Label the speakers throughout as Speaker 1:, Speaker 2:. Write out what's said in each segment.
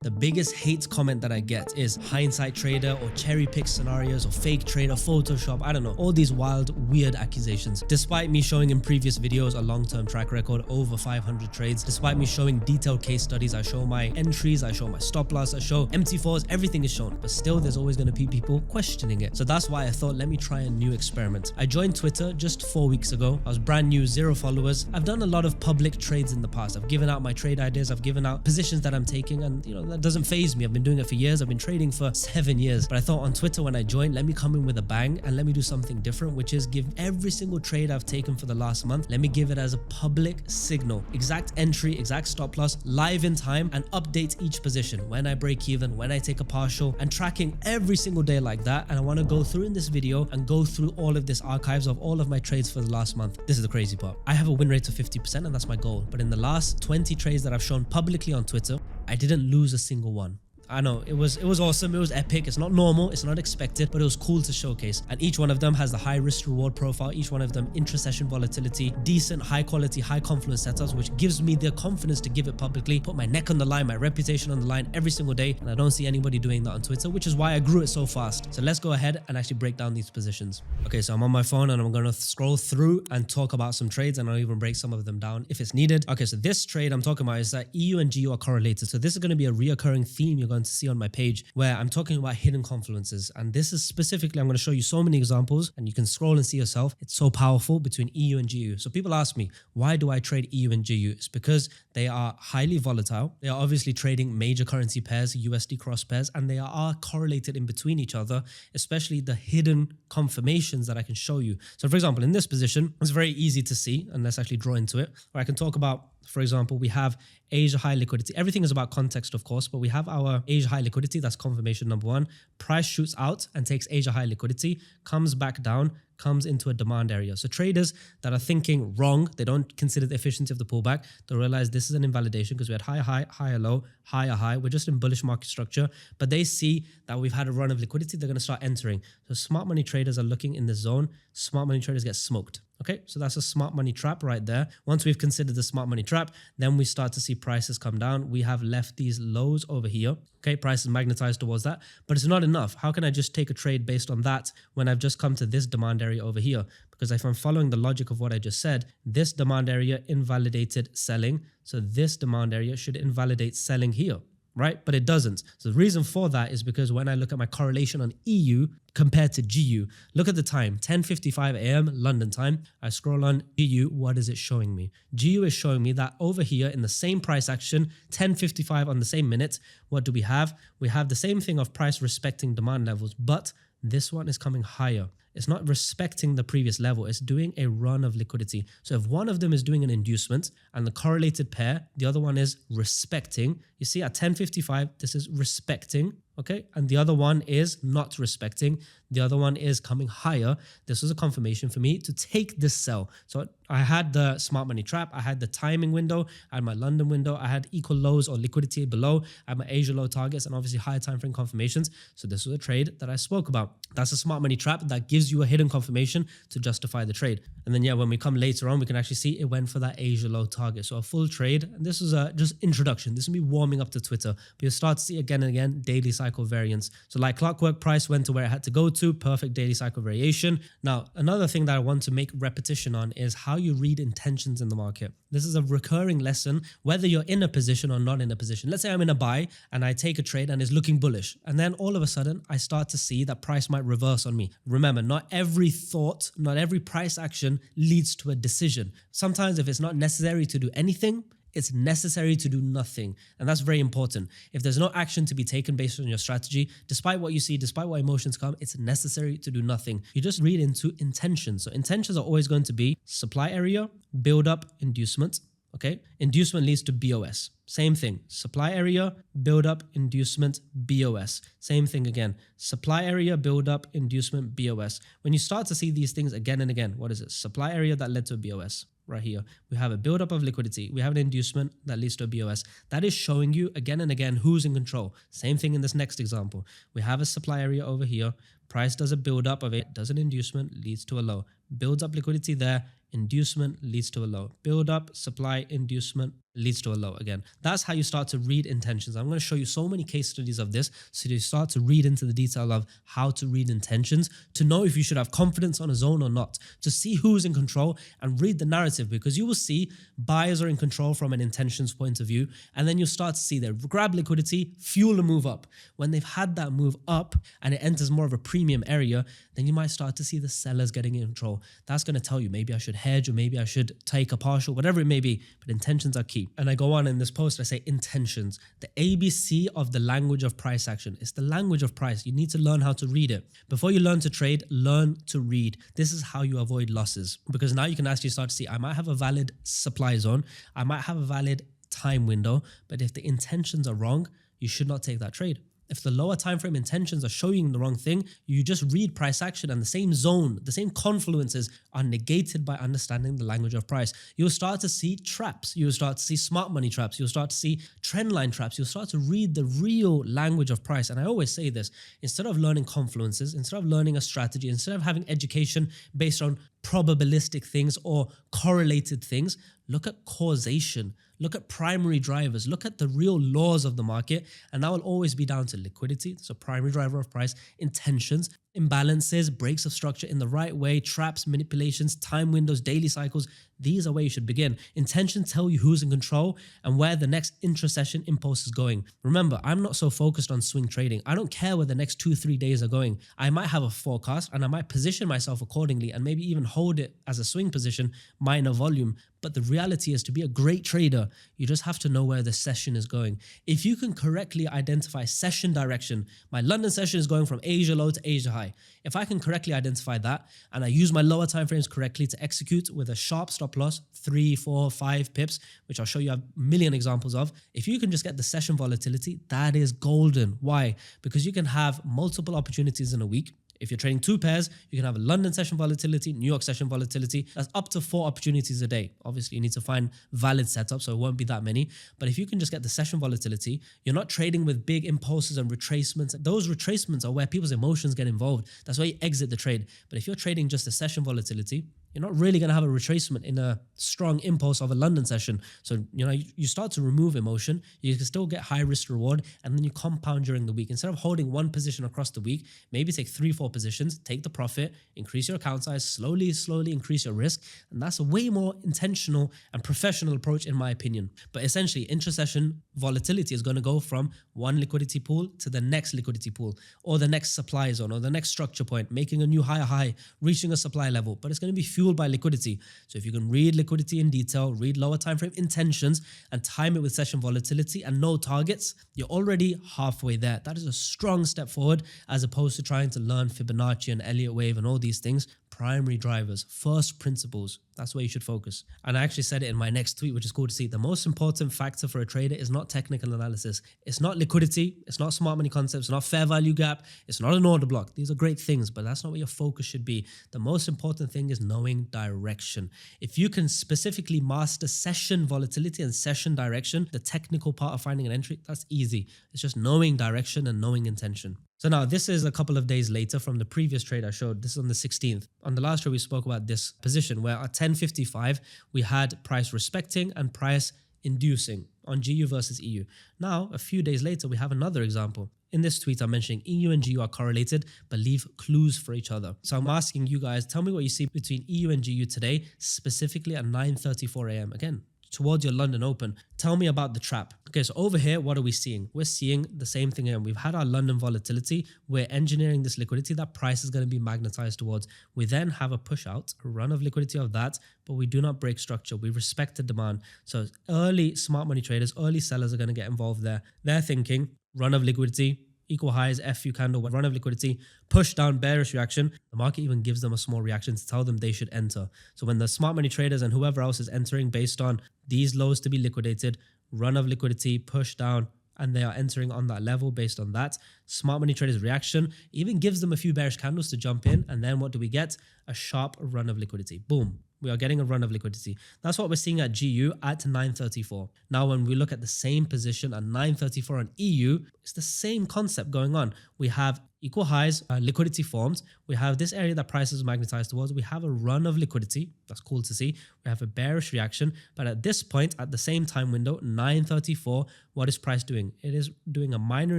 Speaker 1: The biggest hate comment that I get is hindsight trader or cherry pick scenarios or fake trader, Photoshop, I don't know, all these wild, weird accusations. Despite me showing in previous videos a long-term track record, over 500 trades, despite me showing detailed case studies, I show my entries, I show my stop loss, I show MT4s, everything is shown, but still there's always going to be people questioning it. So that's why I thought, let me try a new experiment. I joined Twitter just 4 weeks ago. I was brand new, 0 followers. I've done a lot of public trades in the past. I've given out my trade ideas, I've given out positions that I'm taking, and that doesn't faze me. I've been doing it for years. I've been trading for 7 years. But I thought on Twitter when I joined, let me come in with a bang and let me do something different, which is give every single trade I've taken for the last month, let me give it as a public signal. Exact entry, exact stop loss, live in time, and update each position. When I break even, when I take a partial, and tracking every single day like that. And I want to go through in this video and go through all of this archives of all of my trades for the last month. This is the crazy part. I have a win rate of 50% and that's my goal. But in the last 20 trades that I've shown publicly on Twitter, I didn't lose a single one. I know, it was awesome, it was epic, it's not normal, it's not expected, but it was cool to showcase. And each one of them has the high risk reward profile, each one of them intra-session volatility, decent, high quality, high confluence setups, which gives me the confidence to give it publicly, put my neck on the line, my reputation on the line every single day. And I don't see anybody doing that on Twitter, which is why I grew it so fast. So let's go ahead and actually break down these positions. Okay, so I'm on my phone and I'm gonna scroll through and talk about some trades, and I'll even break some of them down if it's needed. Okay, so this trade I'm talking about is that EU and GU are correlated. So this is gonna be a reoccurring theme you're going to see on my page where I'm talking about hidden confluences. And this is specifically, I'm going to show you so many examples and you can scroll and see yourself. It's so powerful between EU and GU. So people ask me, why do I trade EU and GU? It's because they are highly volatile. They are obviously trading major currency pairs, USD cross pairs, and they are correlated in between each other, especially the hidden confirmations that I can show you. So for example, in this position, it's very easy to see, and let's actually draw into it, where I can talk about, for example, we have Asia high liquidity. Everything is about context, of course, but we have our Asia high liquidity. That's confirmation number one. Price shoots out and takes Asia high liquidity, comes back down, comes into a demand area. So traders that are thinking wrong, they don't consider the efficiency of the pullback. They realize this is an invalidation because we had higher high, higher low, higher high. We're just in bullish market structure, but they see that we've had a run of liquidity. They're going to start entering. So smart money traders are looking in this zone. Smart money traders get smoked. Okay, so that's a smart money trap right there. Once we've considered the smart money trap, then we start to see prices come down. We have left these lows over here. Okay, price is magnetized towards that, but it's not enough. How can I just take a trade based on that when I've just come to this demand area over here? Because if I'm following the logic of what I just said, this demand area invalidated selling. So this demand area should invalidate selling here, right? But it doesn't. So the reason for that is because when I look at my correlation on EU compared to GU, look at the time, 10:55 a.m. London time. I scroll on GU, what is it showing me? GU is showing me that over here in the same price action, 10:55 on the same minute, what do we have? We have the same thing of price respecting demand levels, but this one is coming higher. It's not respecting the previous level. It's doing a run of liquidity. So if one of them is doing an inducement and the correlated pair, the other one is respecting. You see at 10:55, this is respecting, okay? And the other one is not respecting. The other one is coming higher. This was a confirmation for me to take this sell. So I had the smart money trap. I had the timing window. I had my London window. I had equal lows or liquidity below. I had my Asia low targets and obviously higher time frame confirmations. So this was a trade that I spoke about. That's a smart money trap that gives you a hidden confirmation to justify the trade. And then, yeah, when we come later on, we can actually see it went for that Asia low target. So a full trade. And this was just introduction. This will be warming up to Twitter. But you'll start to see again and again daily cycle variance. So like clockwork, price went to where it had to go to. Perfect daily cycle variation. Now, another thing that I want to make repetition on is how you read intentions in the market. This is a recurring lesson, whether you're in a position or not in a position. Let's say I'm in a buy and I take a trade and it's looking bullish. And then all of a sudden, I start to see that price might reverse on me. Remember, not every thought, not every price action leads to a decision. Sometimes if it's not necessary to do anything, it's necessary to do nothing. And that's very important. If there's no action to be taken based on your strategy, despite what you see, despite what emotions come, it's necessary to do nothing. You just read into intentions. So intentions are always going to be supply area, build up, inducement. Okay, inducement leads to BOS. Same thing. Supply area, build up, inducement, BOS. Same thing again. Supply area, build up, inducement, BOS. When you start to see these things again and again, what is it? Supply area that led to a BOS. Right here, we have a buildup of liquidity. We have an inducement that leads to a BOS. That is showing you again and again who's in control. Same thing in this next example. We have a supply area over here. Price does a buildup of it, does an inducement, leads to a low. Builds up liquidity there, inducement leads to a low. Build up, supply, inducement leads to a low again. That's how you start to read intentions. I'm going to show you so many case studies of this so you start to read into the detail of how to read intentions, to know if you should have confidence on a zone or not, to see who's in control and read the narrative, because you will see buyers are in control from an intentions point of view, and then you'll start to see they grab liquidity, fuel a move up. When they've had that move up and it enters more of a premium area, then you might start to see the sellers getting in control. That's going to tell you maybe I should hedge or maybe I should take a partial, whatever it may be, but intentions are key. And I go on in this post, I say intentions, the ABC of the language of price action. It's the language of price. You need to learn how to read it. Before you learn to trade, learn to read. This is how you avoid losses, because now you can actually start to see, I might have a valid supply zone, I might have a valid time window, but if the intentions are wrong, you should not take that trade. If the lower time frame intentions are showing the wrong thing, you just read price action and the same zone, the same confluences are negated by understanding the language of price. You'll start to see traps. You'll start to see smart money traps. You'll start to see trend line traps. You'll start to read the real language of price. And I always say this, instead of learning confluences, instead of learning a strategy, instead of having education based on probabilistic things or correlated things, look at causation, look at primary drivers, look at the real laws of the market, and that will always be down to liquidity, so primary driver of price, intentions, imbalances, breaks of structure in the right way, traps, manipulations, time windows, daily cycles. These are where you should begin. Intentions tell you who's in control and where the next intra-session impulse is going. Remember, I'm not so focused on swing trading. I don't care where the next 2-3 days are going. I might have a forecast and I might position myself accordingly and maybe even hold it as a swing position, minor volume. But the reality is, to be a great trader, you just have to know where the session is going. If you can correctly identify session direction, my London session is going from Asia low to Asia high. If I can correctly identify that and I use my lower time frames correctly to execute with a sharp stop loss, 3, 4, 5 pips, which I'll show you a million examples of. If you can just get the session volatility, that is golden. Why? Because you can have multiple opportunities in a week. If you're trading 2 pairs, you can have a London session volatility, New York session volatility. That's up to 4 opportunities a day. Obviously, you need to find valid setups, so it won't be that many. But if you can just get the session volatility, you're not trading with big impulses and retracements. Those retracements are where people's emotions get involved. That's why you exit the trade. But if you're trading just the session volatility, you're not really going to have a retracement in a strong impulse of a London session. So, you start to remove emotion, you can still get high risk reward, and then you compound during the week. Instead of holding one position across the week, maybe take 3-4 positions, take the profit, increase your account size, slowly increase your risk. And that's a way more intentional and professional approach in my opinion. But essentially, intra-session volatility is going to go from one liquidity pool to the next liquidity pool, or the next supply zone, or the next structure point, making a new higher high, reaching a supply level. But it's going to be fueled by liquidity. So if you can read liquidity in detail, read lower time frame intentions, and time it with session volatility and no targets, you're already halfway there. That is a strong step forward, as opposed to trying to learn Fibonacci and Elliott wave and all these things. Primary drivers, first principles, that's where you should focus. And I actually said it in my next tweet, which is cool to see. The most important factor for a trader is not technical analysis. It's not liquidity. It's not smart money concepts. It's not fair value gap. It's not an order block. These are great things, but that's not where your focus should be. The most important thing is knowing direction. If you can specifically master session volatility and session direction, the technical part of finding an entry, that's easy. It's just knowing direction and knowing intention. So now this is a couple of days later from the previous trade I showed. This is on the 16th. On the last trade, we spoke about this position where at 10.55, we had price respecting and price inducing on GU versus EU. Now, a few days later, we have another example. In this tweet, I'm mentioning EU and GU are correlated, but leave clues for each other. So I'm asking you guys, tell me what you see between EU and GU today, specifically at 9:34 a.m. Again, towards your London Open. Tell me about the trap. Okay, so over here, what are we seeing? We're seeing the same thing here. We've had our London volatility. We're engineering this liquidity that price is going to be magnetized towards. We then have a push out, a run of liquidity of that, but we do not break structure. We respect the demand. So early smart money traders, early sellers are going to get involved there. They're thinking run of liquidity, equal highs, FU candle, run of liquidity, push down, bearish reaction. The market even gives them a small reaction to tell them they should enter. So when the smart money traders and whoever else is entering based on these lows to be liquidated, run of liquidity, push down, and they are entering on that level based on that, smart money traders' reaction even gives them a few bearish candles to jump in. And then what do we get? A sharp run of liquidity. Boom. We are getting a run of liquidity. That's what we're seeing at GU at 9:34. Now, when we look at the same position at 9:34 on EU, it's the same concept going on. We have equal highs, liquidity formed. We have this area that price is magnetized towards. We have a run of liquidity. That's cool to see. We have a bearish reaction. But at this point, at the same time window, 9:34, what is price doing? It is doing a minor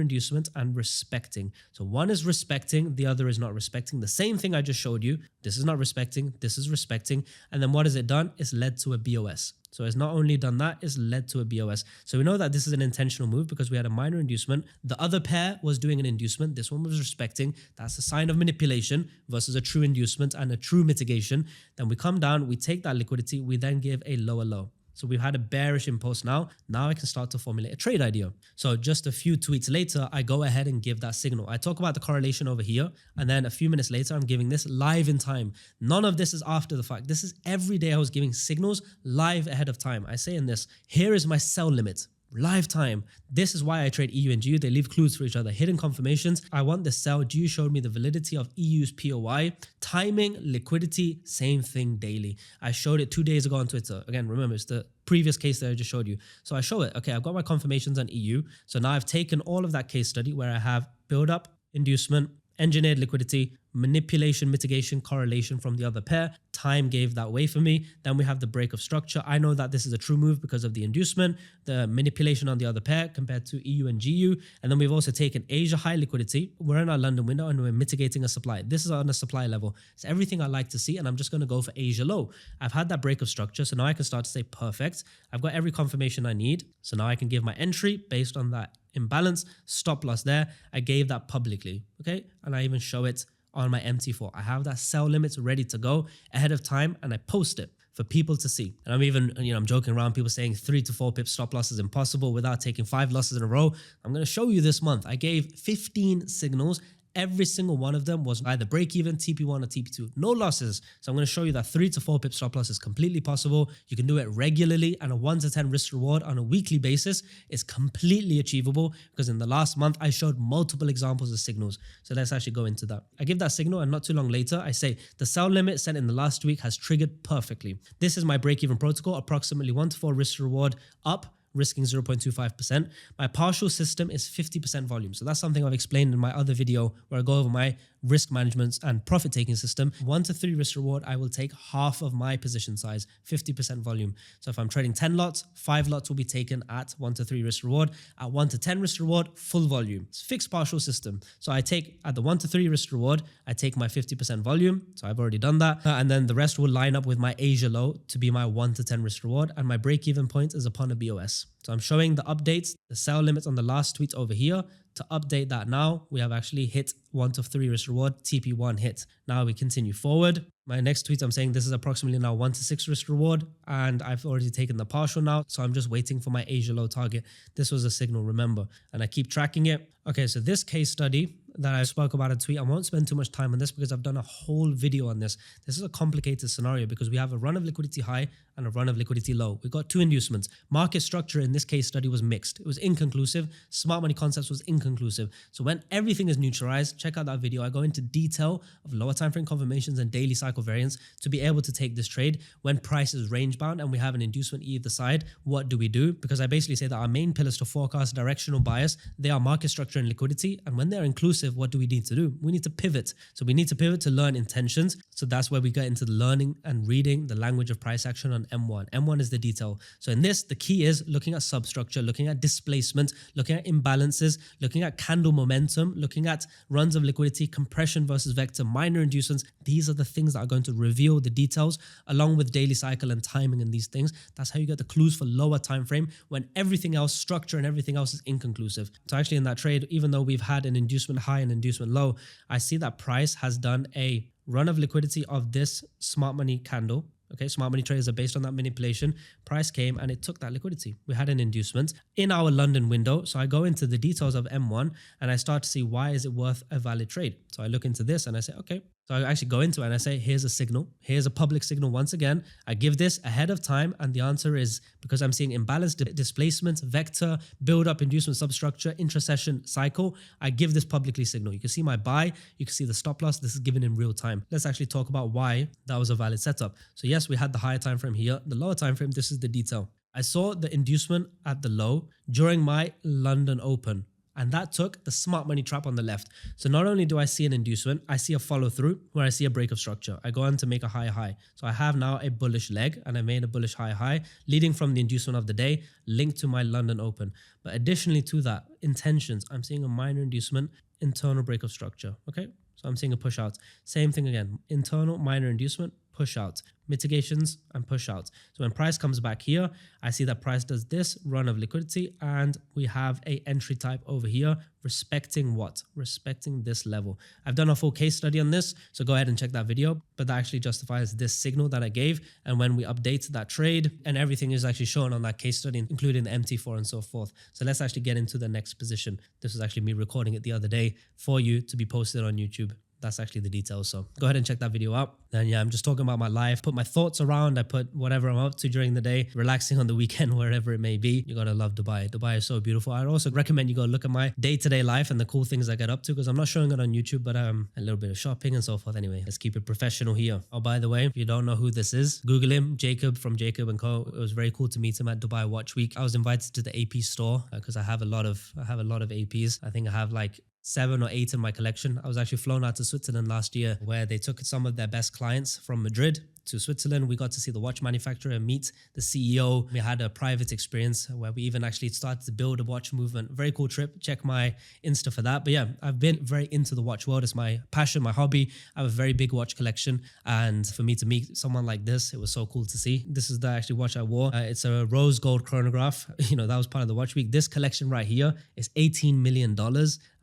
Speaker 1: inducement and respecting. So one is respecting, the other is not respecting. The same thing I just showed you. This is not respecting, this is respecting. And then what has it done? It's led to a BOS. So it's not only done that, it's led to a BOS. So we know that this is an intentional move because we had a minor inducement. The other pair was doing an inducement. This one was respecting. That's a sign of manipulation versus a true inducement and a true mitigation. Then we come down, we take that liquidity, we then give a lower low. So we've had a bearish impulse now. Now I can start to formulate a trade idea. So just a few tweets later, I go ahead and give that signal. I talk about the correlation over here. And then a few minutes later, I'm giving this live in time. None of this is after the fact. This is every day I was giving signals live ahead of time. I say in this, here is my sell limit. Live time. This is why I trade EU and GU. They leave clues for each other. Hidden confirmations. I want the sell. GU showed me the validity of EU's POI. Timing, liquidity, same thing daily. I showed it 2 days ago on Twitter. Again, remember, it's the previous case that I just showed you. So I show it. Okay, I've got my confirmations on EU. So now I've taken all of that case study where I have build up, inducement, engineered liquidity, manipulation, mitigation, correlation from the other pair. Time gave that way for me. Then we have the break of structure. I know that this is a true move because of the inducement, the manipulation on the other pair compared to EU and GU. And then we've also taken Asia high liquidity. We're in our London window and we're mitigating a supply. This is on a supply level. It's everything I like to see. And I'm just going to go for Asia low. I've had that break of structure. So now I can start to say, perfect. I've got every confirmation I need. So now I can give my entry based on that imbalance, stop loss there. I gave that publicly. Okay. And I even show it on my MT4. I have that sell limits ready to go ahead of time and I post it for people to see. And I'm even, I'm joking around, people saying 3 to 4 pips stop loss is impossible without taking 5 losses in a row. I'm going to show you this month. I gave 15 signals. Every single one of them was either break even, TP1 or TP2. No losses. So I'm going to show you that 3 to 4 pip stop loss is completely possible. You can do it regularly, and a 1 to 10 risk reward on a weekly basis is completely achievable because in the last month, I showed multiple examples of signals. So let's actually go into that. I give that signal and not too long later, I say the sell limit set in the last week has triggered perfectly. This is my break-even protocol, approximately 1 to 4 risk reward up, risking 0.25%. My partial system is 50% volume. So that's something I've explained in my other video where I go over my risk management and profit taking system. 1 to 3 risk reward, I will take half of my position size, 50% volume. So if I'm trading 10 lots, 5 lots will be taken at 1 to 3 risk reward. At 1 to 10 risk reward, full volume. It's fixed partial system. So I take at the 1 to 3 risk reward, I take my 50% volume. So I've already done that. And then the rest will line up with my Asia low to be my 1 to 10 risk reward. And my break even point is upon a BOS. So I'm showing the updates, the sell limits on the last tweet over here. To update that now, we have actually hit 1 to 3 risk reward, TP1 hit. Now we continue forward. My next tweet, I'm saying this is approximately now 1 to 6 risk reward, and I've already taken the partial now. So I'm just waiting for my Asia low target. This was a signal, remember, and I keep tracking it. Okay, so this case study that I spoke about in a tweet, I won't spend too much time on this because I've done a whole video on this. This is a complicated scenario because we have a run of liquidity high and a run of liquidity low. We got 2 inducements. Market structure in this case study was mixed. It was inconclusive. Smart money concepts was inconclusive. So when everything is neutralized, check out that video. I go into detail of lower time frame confirmations and daily cycle variance to be able to take this trade. When price is range bound and we have an inducement either side, what do we do? Because I basically say that our main pillars to forecast directional bias, they are market structure and liquidity. And when they're inclusive, what do we need to do? We need to pivot. So we need to pivot to learn intentions. So that's where we get into the learning and reading the language of price action on M1. M1 is the detail. So in this, the key is looking at substructure, looking at displacement, looking at imbalances, looking at candle momentum, looking at runs of liquidity, compression versus vector, minor inducements. These are the things that are going to reveal the details along with daily cycle and timing and these things. That's how you get the clues for lower time frame when everything else, structure and everything else is inconclusive. So actually in that trade, even though we've had an inducement high and inducement low, I see that price has done a run of liquidity of this smart money candle. Okay, smart money traders are based on that manipulation. Price came and it took that liquidity. We had an inducement in our London window. So I go into the details of M1 and I start to see why is it worth a valid trade. So I look into this and I say, okay. So I actually go into it and I say, here's a signal. Here's a public signal once again. I give this ahead of time. And the answer is because I'm seeing imbalanced displacement, vector, build up, inducement, substructure, intrasession cycle. I give this publicly signal. You can see my buy. You can see the stop loss. This is given in real time. Let's actually talk about why that was a valid setup. So yes, we had the higher time frame here. The lower time frame, this is the detail. I saw the inducement at the low during my London open. And that took the smart money trap on the left. So not only do I see an inducement, I see a follow through where I see a break of structure. I go on to make a higher high. So I have now a bullish leg and I made a bullish higher high leading from the inducement of the day linked to my London Open. But additionally to that, intentions, I'm seeing a minor inducement, internal break of structure. Okay. So I'm seeing a push out. Same thing again, internal minor inducement, push out, mitigations and push out. So when price comes back here, I see that price does this run of liquidity and we have a entry type over here respecting what? Respecting this level. I've done a full case study on this, so go ahead and check that video, but that actually justifies this signal that I gave. And when we update that trade and everything is actually shown on that case study, including the MT4 and so forth. So let's actually get into the next position. This was actually me recording it the other day for you to be posted on YouTube. That's actually the details. So go ahead and check that video out. And yeah, I'm just talking about my life, put my thoughts around. I put whatever I'm up to during the day, relaxing on the weekend, wherever it may be. You got to love Dubai. Dubai is so beautiful. I'd also recommend you go look at my day-to-day life and the cool things I get up to because I'm not showing it on YouTube, but a little bit of shopping and so forth. Anyway, let's keep it professional here. Oh, by the way, if you don't know who this is, Google him, Jacob from Jacob & Co. It was very cool to meet him at Dubai Watch Week. I was invited to the AP store because I have a lot of APs. I think I have like 7 or 8 in my collection. I was actually flown out to Switzerland last year where they took some of their best clients from Madrid to Switzerland. We got to see the watch manufacturer, meet the CEO. We had a private experience where we even actually started to build a watch movement. Very cool trip. Check my Insta for that. But yeah, I've been very into the watch world. It's my passion, my hobby. I have a very big watch collection. And for me to meet someone like this, it was so cool to see. This is the actually watch I wore. It's a rose gold chronograph. You know, that was part of the watch week. This collection right here is $18 million.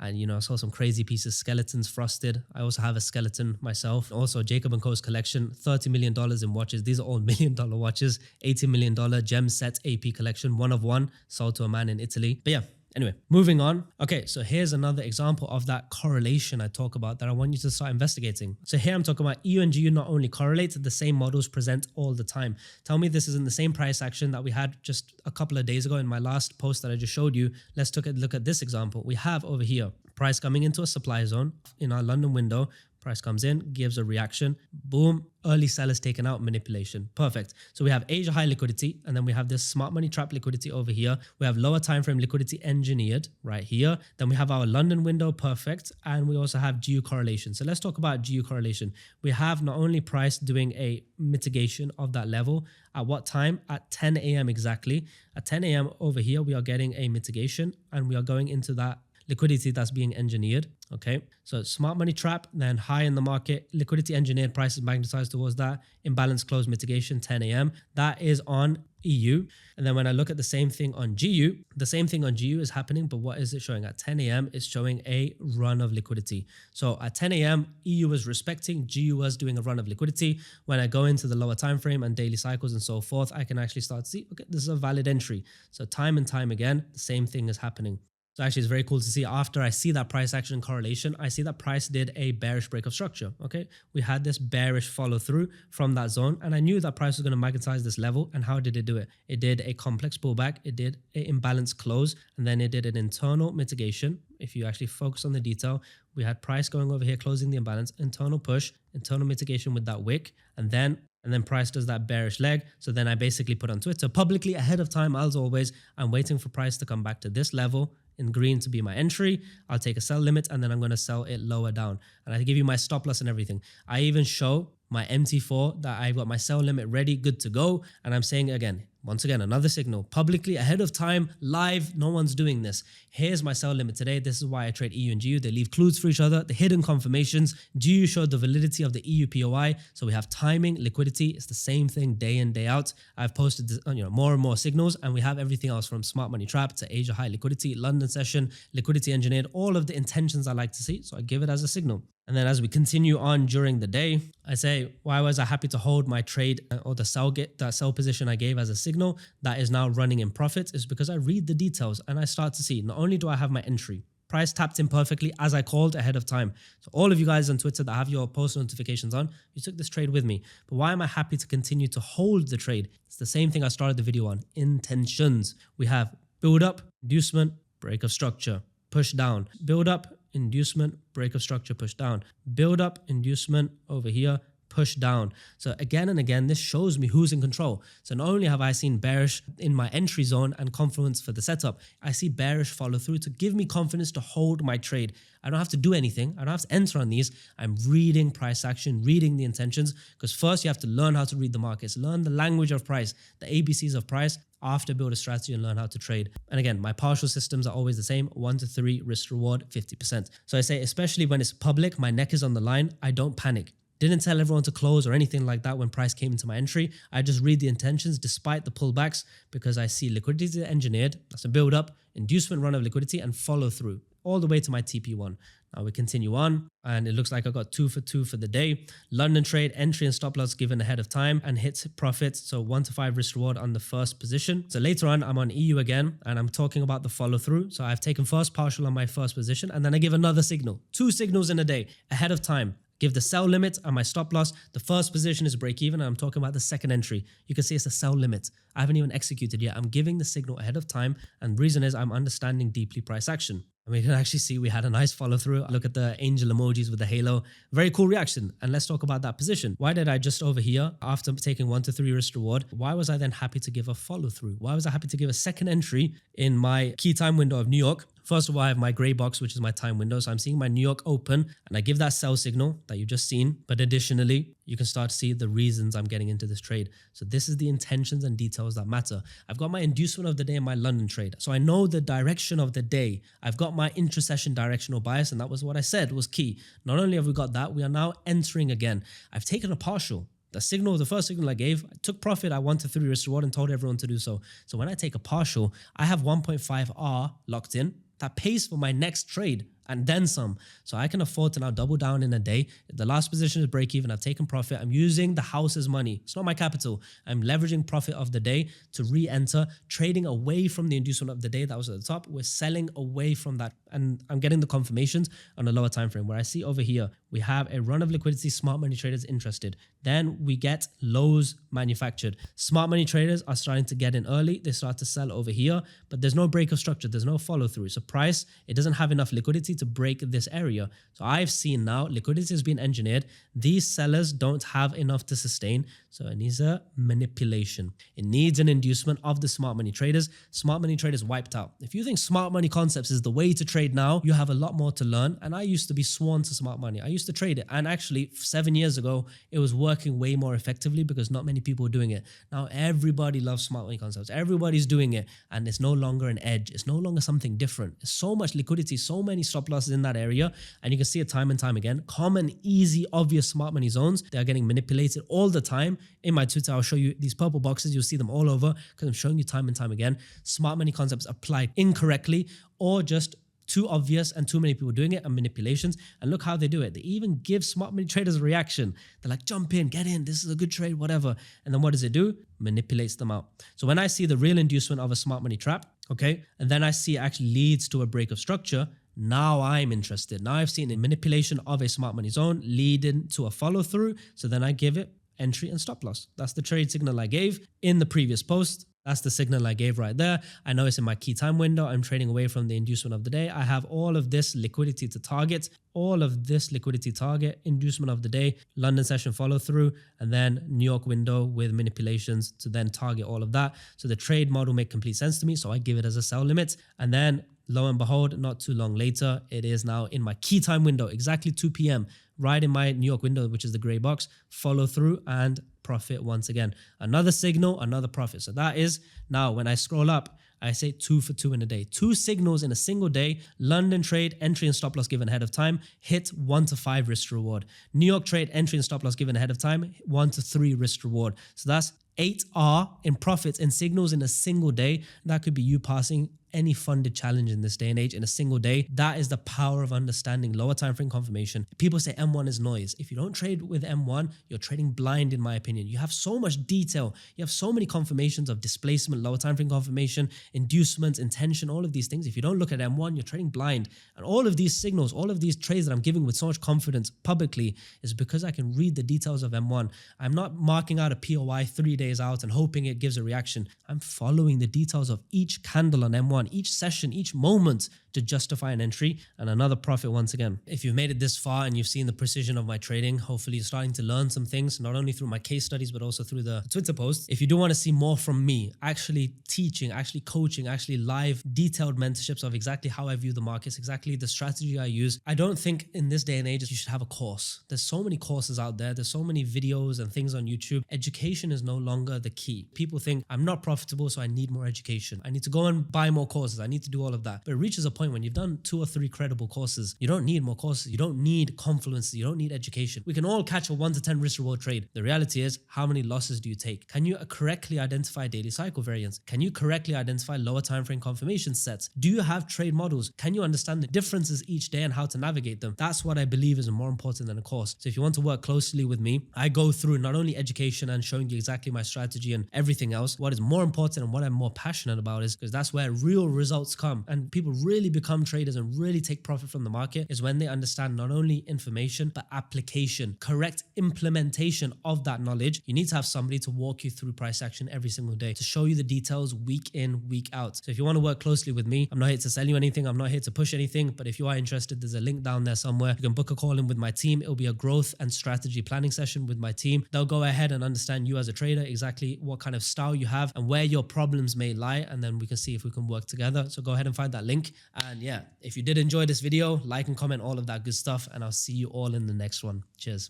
Speaker 1: And, you know, I saw some crazy pieces, skeletons, frosted. I also have a skeleton myself. Also, Jacob & Co.'s collection, $30 million in watches. These are all $1 million watches. $80 million gem set AP collection, one of one, sold to a man in Italy. But yeah, anyway, moving on. Okay, so here's another example of that correlation I talk about that I want you to start investigating. So here I'm talking about EU and GU not only correlate, the same models present all the time. Tell me this isn't the same price action that we had just a couple of days ago in my last post that I just showed you. Let's take a look at this example. We have over here, price coming into a supply zone in our London window. Price comes in, gives a reaction, boom, early sellers taken out, manipulation. Perfect. So we have Asia high liquidity, and then we have this smart money trap liquidity over here. We have lower time frame liquidity engineered right here. Then we have our London window, perfect. And we also have GU correlation. So let's talk about GU correlation. We have not only price doing a mitigation of that level, at what time? At 10 a.m. exactly. At 10 a.m. over here, we are getting a mitigation, and we are going into that liquidity that's being engineered. Okay, so smart money trap, then high in the market, liquidity engineered, prices magnetized towards that, imbalance close mitigation, 10 a.m. That is on EU. And then when I look at the same thing on GU, the same thing on GU is happening, but what is it showing? At 10 a.m. it's showing a run of liquidity. So at 10 a.m. EU was respecting, GU was doing a run of liquidity. When I go into the lower time frame and daily cycles and so forth, I can actually start to see, okay, this is a valid entry. So time and time again, the same thing is happening. So actually it's very cool to see after I see that price action correlation, I see that price did a bearish break of structure. Okay, we had this bearish follow through from that zone and I knew that price was going to magnetize this level. And how did it do it? It did a complex pullback, it did an imbalance close, and then it did an internal mitigation. If you actually focus on the detail, we had price going over here, closing the imbalance, internal push, internal mitigation with that wick, and then price does that bearish leg. So then I basically put on Twitter publicly ahead of time, as always, I'm waiting for price to come back to this level in green to be my entry. I'll take a sell limit and then I'm going to sell it lower down. And I give you my stop loss and everything. I even show my MT4 that I've got my sell limit ready, good to go. And I'm saying again, once again, another signal, publicly, ahead of time, live, no one's doing this. Here's my sell limit today. This is why I trade EU and GU. They leave clues for each other, the hidden confirmations. GU showed the validity of the EU POI. So we have timing, liquidity. It's the same thing day in, day out. I've posted more and more signals, and we have everything else from smart money trap to Asia high liquidity, London session, liquidity engineered, all of the intentions I like to see. So I give it as a signal. And then as we continue on during the day, I say, why was I happy to hold my trade or the sell position I gave as a signal that is now running in profit? Is because I read the details and I start to see, not only do I have my entry, price tapped in perfectly as I called ahead of time. So all of you guys on Twitter that have your post notifications on, you took this trade with me. But why am I happy to continue to hold the trade? It's the same thing I started the video on, intentions. We have build up, inducement, break of structure, push down, build up, inducement, break of structure, push down, build up, inducement over here, push down. So again and again, this shows me who's in control. So not only have I seen bearish in my entry zone and confluence for the setup, I see bearish follow through to give me confidence to hold my trade. I don't have to do anything. I don't have to enter on these. I'm reading price action, reading the intentions, because first you have to learn how to read the markets, learn the language of price, the ABCs of price, after build a strategy and learn how to trade. And again, my partial systems are always the same, 1 to 3, risk reward, 50%. So I say, especially when it's public, my neck is on the line, I don't panic. Didn't tell everyone to close or anything like that when price came into my entry. I just read the intentions despite the pullbacks, because I see liquidity engineered. That's a build up, inducement run of liquidity, and follow through all the way to my TP1. Now we continue on, and it looks like I got 2 for 2 for the day. London trade, entry and stop loss given ahead of time and hits profits. So 1 to 5 risk reward on the first position. So later on, I'm on EU again, and I'm talking about the follow through. So I've taken first partial on my first position, and then I give another signal, 2 signals in a day ahead of time. Give the sell limit and my stop loss. The first position is break even, and I'm talking about the second entry. You can see it's a sell limit. I haven't even executed yet. I'm giving the signal ahead of time, and the reason is I'm understanding deeply price action. And we can actually see we had a nice follow through. Look at the angel emojis with the halo. Very cool reaction. And let's talk about that position. Why did I just over here, after taking 1 to 3 risk reward, why was I then happy to give a follow through? Why was I happy to give a second entry in my key time window of New York? First of all, I have my gray box, which is my time window. So I'm seeing my New York open, and I give that sell signal that you've just seen. But additionally, you can start to see the reasons I'm getting into this trade. So this is the intentions and details that matter. I've got my inducement of the day in my London trade. So I know the direction of the day. I've got my intra-session directional bias, and that was what I said was key. Not only have we got that, we are now entering again. I've taken a partial. The signal, the first signal I gave, I took profit at 1 to 3 risk reward and told everyone to do so. So when I take a partial, I have 1.5 R locked in. That pays for my next trade and then some. So I can afford to now double down in a day. If the last position is break even, I've taken profit. I'm using the house's money. It's not my capital. I'm leveraging profit of the day to re-enter, trading away from the inducement of the day that was at the top. We're selling away from that. And I'm getting the confirmations on a lower time frame, where I see over here, we have a run of liquidity, smart money traders interested. Then we get lows manufactured. Smart money traders are starting to get in early. They start to sell over here, but there's no break of structure. There's no follow through. So price, it doesn't have enough liquidity to break this area. So I've seen now liquidity has been engineered. These sellers don't have enough to sustain. So it needs a manipulation. It needs an inducement of the smart money traders. Smart money traders wiped out. If you think smart money concepts is the way to trade now, you have a lot more to learn. And I used to be sworn to smart money. I used to trade it. And actually 7 years ago, it was working way more effectively because not many people were doing it. Now everybody loves smart money concepts. Everybody's doing it. And it's no longer an edge. It's no longer something different. There's so much liquidity, so many stop losses in that area. And you can see it time and time again. Common, easy, obvious smart money zones. They are getting manipulated all the time. In my Twitter, I'll show you these purple boxes. You'll see them all over because I'm showing you time and time again. Smart money concepts applied incorrectly or just too obvious and too many people doing it and manipulations. And look how they do it. They even give smart money traders a reaction. They're like, jump in, get in, this is a good trade, whatever. And then what does it do? Manipulates them out. So when I see the real inducement of a smart money trap, okay, and then I see it actually leads to a break of structure, now I'm interested. Now I've seen a manipulation of a smart money zone leading to a follow through. So then I give it entry and stop loss. That's the trade signal I gave in the previous post. That's the signal I gave right there. I know it's in my key time window. I'm trading away from the inducement of the day. I have all of this liquidity to target, all of this liquidity target, inducement of the day, London session follow through, and then New York window with manipulations to then target all of that. So the trade model makes complete sense to me. So I give it as a sell limit. And then lo and behold, not too long later, it is now in my key time window, exactly 2 p.m., right in my New York window, which is the gray box, follow through and profit once again. Another signal, another profit. So that is now when I scroll up, I say 2 for 2 in a day. 2 signals in a single day. London trade, entry and stop loss given ahead of time, hit 1 to 5 risk reward. New York trade, entry and stop loss given ahead of time, 1 to 3 risk reward. So that's 8R in profits and signals in a single day. That could be you passing any funded challenge in this day and age in a single day. That is the power of understanding lower time frame confirmation. People say M1 is noise. If you don't trade with M1, you're trading blind, in my opinion. You have so much detail. You have so many confirmations of displacement, lower time frame confirmation, inducements, intention, all of these things. If you don't look at M1, you're trading blind. And all of these signals, all of these trades that I'm giving with so much confidence publicly is because I can read the details of M1. I'm not marking out a POI 3 days out and hoping it gives a reaction. I'm following the details of each candle on M1. one, each session, each moment to justify an entry and another profit once again. If you've made it this far and you've seen the precision of my trading, hopefully you're starting to learn some things, not only through my case studies, but also through the Twitter posts. If you do want to see more from me, actually teaching, actually coaching, actually live detailed mentorships of exactly how I view the markets, exactly the strategy I use, I don't think in this day and age you should have a course. There's so many courses out there. There's so many videos and things on YouTube. Education is no longer the key. People think I'm not profitable, so I need more education. I need to go and buy more courses. I need to do all of that. But it reaches a point when you've done 2 or 3 credible courses, you don't need more courses. You don't need confluences. You don't need education. We can all catch a 1 to 10 risk reward trade. The reality is, how many losses do you take? Can you correctly identify daily cycle variance? Can you correctly identify lower time frame confirmation sets? Do you have trade models? Can you understand the differences each day and how to navigate them? That's what I believe is more important than a course. So if you want to work closely with me, I go through not only education and showing you exactly my strategy and everything else. What is more important and what I'm more passionate about is because that's where real results come and people really become traders and really take profit from the market is when they understand not only information, but application, correct implementation of that knowledge. You need to have somebody to walk you through price action every single day, to show you the details week in, week out. So if you want to work closely with me, I'm not here to sell you anything. I'm not here to push anything, but if you are interested, there's a link down there somewhere. You can book a call in with my team. It'll be a growth and strategy planning session with my team. They'll go ahead and understand you as a trader, exactly what kind of style you have and where your problems may lie. And then we can see if we can work together. So go ahead and find that link. And yeah, if you did enjoy this video, like and comment all of that good stuff. And I'll see you all in the next one. Cheers.